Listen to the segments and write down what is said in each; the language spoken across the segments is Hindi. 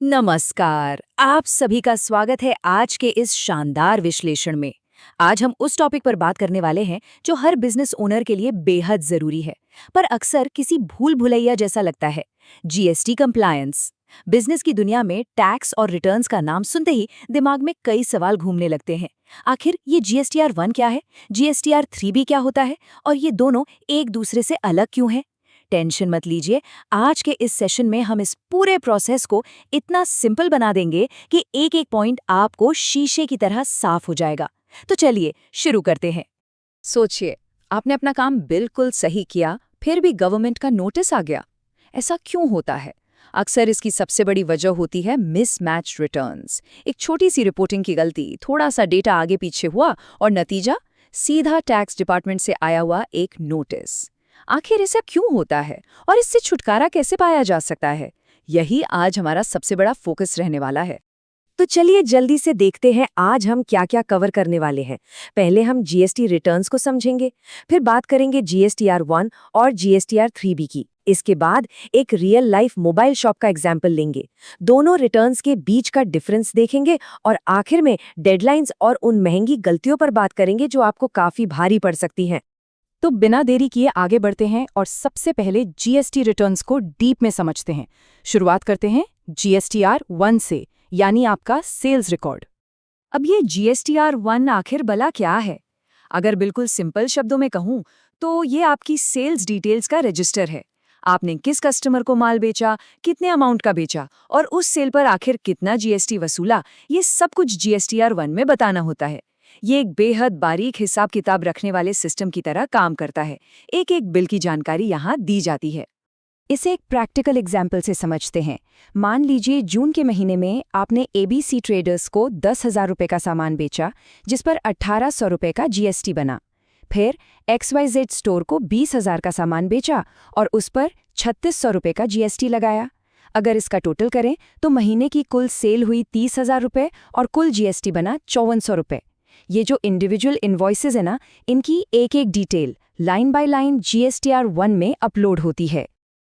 नमस्कार। आप सभी का स्वागत है आज के इस शानदार विश्लेषण में। आज हम उस टॉपिक पर बात करने वाले हैं जो हर बिजनेस ओनर के लिए बेहद जरूरी है, पर अक्सर किसी भूल भुलैया जैसा लगता है। GST compliance. बिजनेस की दुनिया में टैक्स और रिटर्न्स का नाम सुनते ही दिमाग में कई सवाल घूमने लगते हैं। आखिर ये जीएसटीआर 1 क्या है, जीएसटीआर 3 क्या होता है, और ये दोनों एक दूसरे से अलग क्यों हैं? टेंशन मत लीजिए, आज के इस सेशन में हम इस पूरे प्रोसेस को इतना सिंपल बना देंगे कि एक एक पॉइंट आपको शीशे की तरह साफ हो जाएगा। तो चलिए शुरू करते हैं। सोचिए, आपने अपना काम बिल्कुल सही किया, फिर भी गवर्नमेंट का नोटिस आ गया। ऐसा क्यों होता है? अक्सर इसकी सबसे बड़ी वजह होती है मिसमैच रिटर्न्स। एक छोटी सी रिपोर्टिंग की गलती, थोड़ा सा डेटा आगे पीछे हुआ और नतीजा सीधा टैक्स डिपार्टमेंट से आया हुआ एक नोटिस। आखिर ऐसा क्यों होता है और इससे छुटकारा कैसे पाया जा सकता है? यही आज हमारा सबसे बड़ा फोकस रहने वाला है। तो चलिए जल्दी से देखते हैं आज हम क्या क्या कवर करने वाले हैं। पहले हम जीएसटी रिटर्न्स को समझेंगे, फिर बात करेंगे जीएसटीआर 1 और जीएसटीआर 3 की। इसके बाद एक रियल लाइफ मोबाइल शॉप का एग्जाम्पल लेंगे, दोनों रिटर्न्स के बीच का डिफरेंस देखेंगे और आखिर में डेडलाइंस और उन महंगी गलतियों पर बात करेंगे जो आपको काफी भारी पड़ सकती हैं। तो बिना देरी किए आगे बढ़ते हैं और सबसे पहले जीएसटी रिटर्न्स को डीप में समझते हैं। शुरुआत करते हैं जीएसटीआर 1 से, यानी आपका सेल्स रिकॉर्ड। अब ये जीएसटीआर 1 आखिर भला क्या है? अगर बिल्कुल सिंपल शब्दों में कहूं तो ये आपकी सेल्स डिटेल्स का रजिस्टर है। आपने किस कस्टमर को माल बेचा, कितने अमाउंट का बेचा और उस सेल पर आखिर कितना जीएसटी वसूला, ये सब कुछ जीएसटीआर 1 में बताना होता है। ये एक बेहद बारीक हिसाब किताब रखने वाले सिस्टम की तरह काम करता है। एक एक बिल की जानकारी यहाँ दी जाती है। इसे एक प्रैक्टिकल एग्जाम्पल से समझते हैं। मान लीजिए जून के महीने में आपने एबीसी ट्रेडर्स को 10,000 रुपये का सामान बेचा, जिस पर 1,800 रुपये का जीएसटी बना। फिर XYZ स्टोर को 20,000 का सामान बेचा और उस पर 3,600 रुपये का जीएसटी लगाया। अगर इसका टोटल करें तो महीने की कुल सेल हुई 30,000 रुपये और कुल जीएसटी बना 5,400 रुपये। ये जो इंडिविजुअल इनवॉइसेज है ना, इनकी एक एक detail line by line GSTR 1 में अपलोड होती है।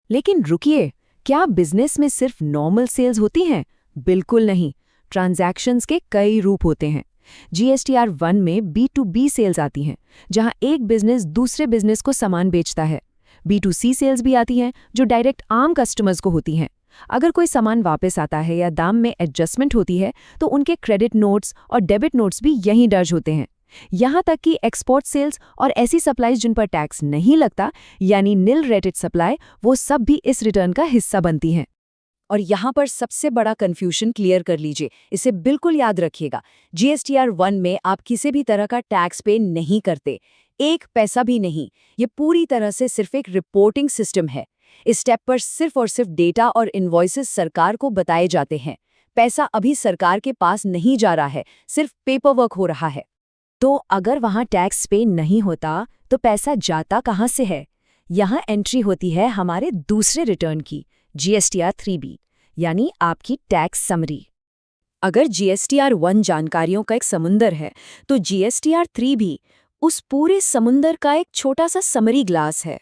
लेकिन रुकिए, क्या बिजनेस में सिर्फ नॉर्मल सेल्स होती हैं? बिल्कुल नहीं। ट्रांजैक्शंस के कई रूप होते हैं। जीएसटीआर 1 में B2B सेल्स आती हैं, जहां एक बिजनेस दूसरे बिजनेस को सामान बेचता है। B2C सेल्स भी आती हैं, जो डायरेक्ट आम कस्टमर्स को होती हैं। अगर कोई सामान वापस आता है या दाम में एडजस्टमेंट होती है तो उनके क्रेडिट नोट्स और डेबिट नोट्स भी यहीं दर्ज होते हैं। यहाँ तक कि एक्सपोर्ट सेल्स और ऐसी सप्लाईज जिन पर टैक्स नहीं लगता, यानी निल रेटेड सप्लाई, वो सब भी इस रिटर्न का हिस्सा बनती हैं। और यहाँ पर सबसे बड़ा कंफ्यूजन क्लियर कर लीजिए, इसे बिल्कुल याद रखिएगा। जीएसटीआर 1 में आप किसी भी तरह का टैक्स पे नहीं करते, एक पैसा भी नहीं। ये पूरी तरह से सिर्फ एक रिपोर्टिंग सिस्टम है। इस स्टेप पर सिर्फ और सिर्फ डेटा और इनवॉइसेस सरकार को बताए जाते हैं। पैसा अभी सरकार के पास नहीं जा रहा है, सिर्फ पेपर वर्क हो रहा है। तो अगर वहाँ टैक्स पे नहीं होता तो पैसा जाता कहाँ से है? यहाँ एंट्री होती है हमारे दूसरे रिटर्न की, जीएसटीआर 3, यानी आपकी टैक्स समरी। अगर जीएसटीआर 1 जानकारियों का एक समुंदर है तो जीएसटीआर 3 भी उस पूरे समुंदर का एक छोटा सा समरी ग्लास है।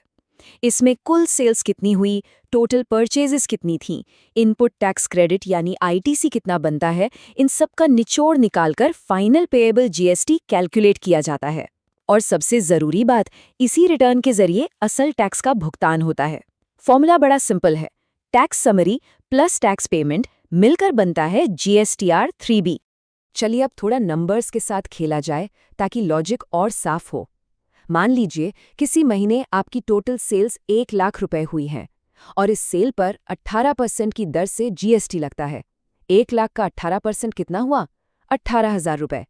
इसमें कुल सेल्स कितनी हुई, टोटल परचेजेस कितनी थीं, इनपुट टैक्स क्रेडिट यानी आईटीसी कितना बनता है, इन सब का निचोड़ निकालकर फाइनल पेएबल जीएसटी कैलकुलेट किया जाता है। और सबसे ज़रूरी बात, इसी रिटर्न के जरिए असल टैक्स का भुगतान होता है। फॉर्मूला बड़ा सिंपल है, tax summary plus tax payment मिलकर बनता है जीएसटीआर 3। चलिए अब थोड़ा नंबर्स के साथ खेला जाए ताकि लॉजिक और साफ हो। मान लीजिए किसी महीने आपकी टोटल सेल्स 1 लाख रुपए हुई हैं और इस सेल पर 18% की दर से जीएसटी लगता है। 1 लाख का 18% कितना हुआ? 18,000 रुपए।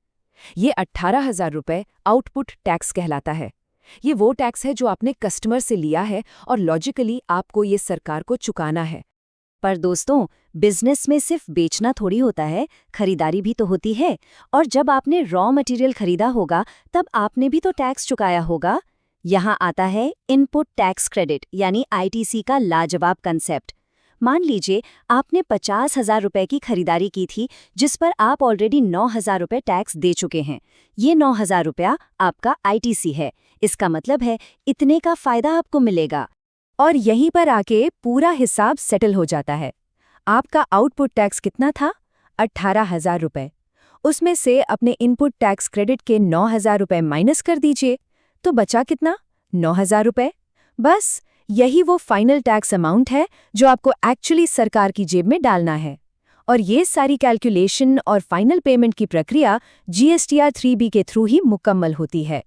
ये 18,000 रुपए आउटपुट टैक्स कहलाता है। ये वो टैक्स है जो आपने कस्टमर से लिया है और लॉजिकली आपको ये सरकार को चुकाना है। पर दोस्तों, बिजनेस में सिर्फ बेचना थोड़ी होता है, खरीदारी भी तो होती है। और जब आपने रॉ मटेरियल खरीदा होगा तब आपने भी तो टैक्स चुकाया होगा। यहाँ आता है इनपुट टैक्स क्रेडिट यानी आईटीसी का लाजवाब कंसेप्ट। मान लीजिए आपने 50,000 रुपए की खरीदारी की थी, जिस पर आप ऑलरेडी 9,000 रुपए टैक्स दे चुके हैं। ये 9,000 रुपया आपका आईटीसी है। इसका मतलब है इतने का फायदा आपको मिलेगा। और यहीं पर आके पूरा हिसाब सेटल हो जाता है। आपका आउटपुट टैक्स कितना था? 18,000 रुपए। उसमें से अपने इनपुट टैक्स क्रेडिट के 9,000 रुपए माइनस कर दीजिए, तो बचा कितना? 9,000 रुपए। बस यही वो फाइनल टैक्स अमाउंट है जो आपको एक्चुअली सरकार की जेब में डालना है। और ये सारी कैलकुलेशन और फाइनल पेमेंट की प्रक्रिया GSTR 3B के थ्रू ही मुकम्मल होती है।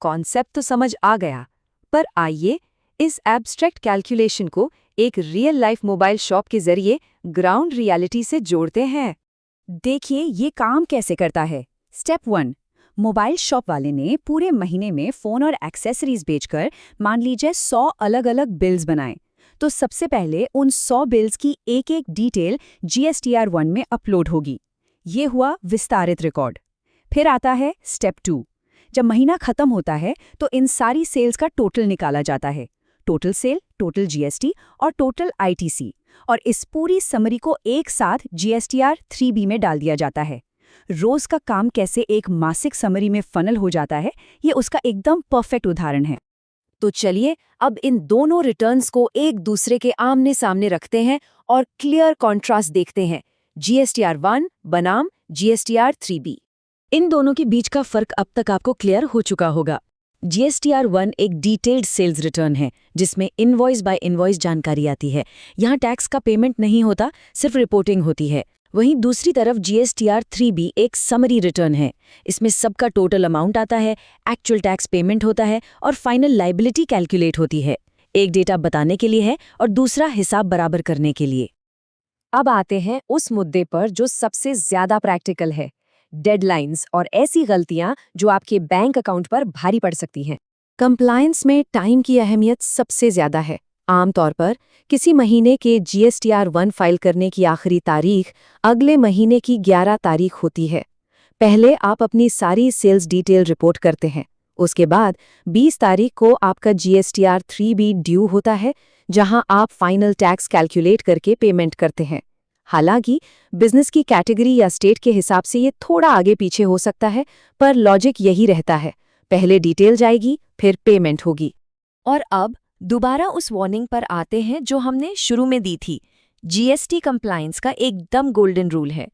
कॉन्सेप्ट तो समझ आ गया, पर आइए इस एब्स्ट्रैक्ट कैलकुलेशन को एक रियल लाइफ मोबाइल शॉप के जरिए ग्राउंड रियलिटी से जोड़ते हैं। देखिए ये काम कैसे करता है। स्टेप 1, मोबाइल शॉप वाले ने पूरे महीने में फ़ोन और एक्सेसरीज बेचकर मान लीजिए 100 अलग-अलग बिल्स बनाए। तो सबसे पहले उन 100 बिल्स की एक-एक डिटेल GSTR 1 में अपलोड होगी। ये हुआ विस्तारित रिकॉर्ड। फिर आता है स्टेप 2। जब महीना खत्म होता है तो इन सारी सेल्स का टोटल निकाला जाता है। टोटल सेल, टोटल GST और टोटल ITC, और इस पूरी समरी को एक साथ GSTR 3B में डाल दिया जाता है। रोज का काम कैसे एक मासिक समरी में फनल हो जाता है, ये उसका एकदम परफेक्ट उदाहरण है। तो चलिए अब इन दोनों रिटर्न्स को एक दूसरे के आमने सामने रखते हैं और क्लियर कॉन्ट्रास्ट देखते हैं। GSTR 1 बनाम GSTR 3B। इन दोनों के बीच का फर्क अब तक आपको क्लियर हो चुका होगा। GSTR 1 एक डिटेल्ड सेल्स रिटर्न है जिसमें इनवॉइस बाय इनवॉइस जानकारी आती है। यहाँ टैक्स का पेमेंट नहीं होता, सिर्फ रिपोर्टिंग होती है। वहीं दूसरी तरफ GSTR 3B एक समरी रिटर्न है। इसमें सबका टोटल अमाउंट आता है, एक्चुअल टैक्स पेमेंट होता है और फाइनल लायबिलिटी कैलकुलेट होती है। एक डेटा बताने के लिए है और दूसरा हिसाब बराबर करने के लिए। अब आते हैं उस मुद्दे पर जो सबसे ज्यादा प्रैक्टिकल है, डेडलाइंस और ऐसी गलतियां जो आपके बैंक अकाउंट पर भारी पड़ सकती हैं। कंप्लायंस में टाइम की अहमियत सबसे ज्यादा है। आमतौर पर किसी महीने के GSTR 1 फाइल करने की आखिरी तारीख अगले महीने की 11 तारीख होती है। पहले आप अपनी सारी सेल्स डिटेल रिपोर्ट करते हैं। उसके बाद 20 तारीख को आपका GSTR 3B ड्यू होता है, जहां आप फाइनल टैक्स कैलकुलेट करके पेमेंट करते हैं। हालांकि बिजनेस की कैटेगरी या स्टेट के हिसाब से ये थोड़ा आगे पीछे हो सकता है, पर लॉजिक यही रहता है। पहले डिटेल जाएगी, फिर पेमेंट होगी। और अब दोबारा उस वार्निंग पर आते हैं जो हमने शुरू में दी थी। GST कंप्लायंस का एकदम गोल्डन रूल है।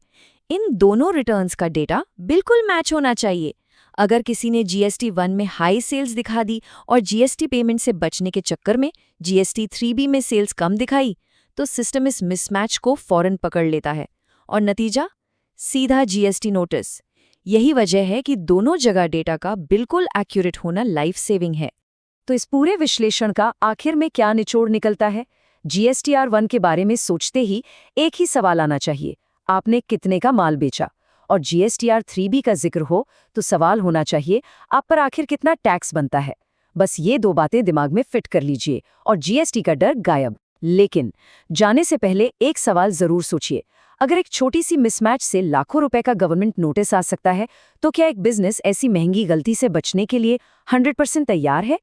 इन दोनों रिटर्न्स का डेटा बिल्कुल मैच होना चाहिए। अगर किसी ने GST 1 में हाई सेल्स दिखा दी और GST पेमेंट से बचने के चक्कर में GST 3B में सेल्स कम दिखाई, तो सिस्टम इस मिसमैच को फौरन पकड़ लेता है और नतीजा सीधा GST नोटिस। यही वजह है कि दोनों जगह डेटा का बिल्कुल एक्यूरेट होना लाइफ सेविंग है। तो इस पूरे विश्लेषण का आखिर में क्या निचोड़ निकलता है? GSTR 1 के बारे में सोचते ही एक ही सवाल आना चाहिए, आपने कितने का माल बेचा? और GSTR 3B का जिक्र हो तो सवाल होना चाहिए, आप पर आखिर कितना टैक्स बनता है? बस ये दो बातें दिमाग में फिट कर लीजिए और GST का डर गायब। लेकिन जाने से पहले एक सवाल जरूर सोचिए, अगर एक छोटी सी मिसमैच से लाखों रुपए का गवर्नमेंट नोटिस आ सकता है, तो क्या एक बिजनेस ऐसी महंगी गलती से बचने के लिए 100% तैयार है?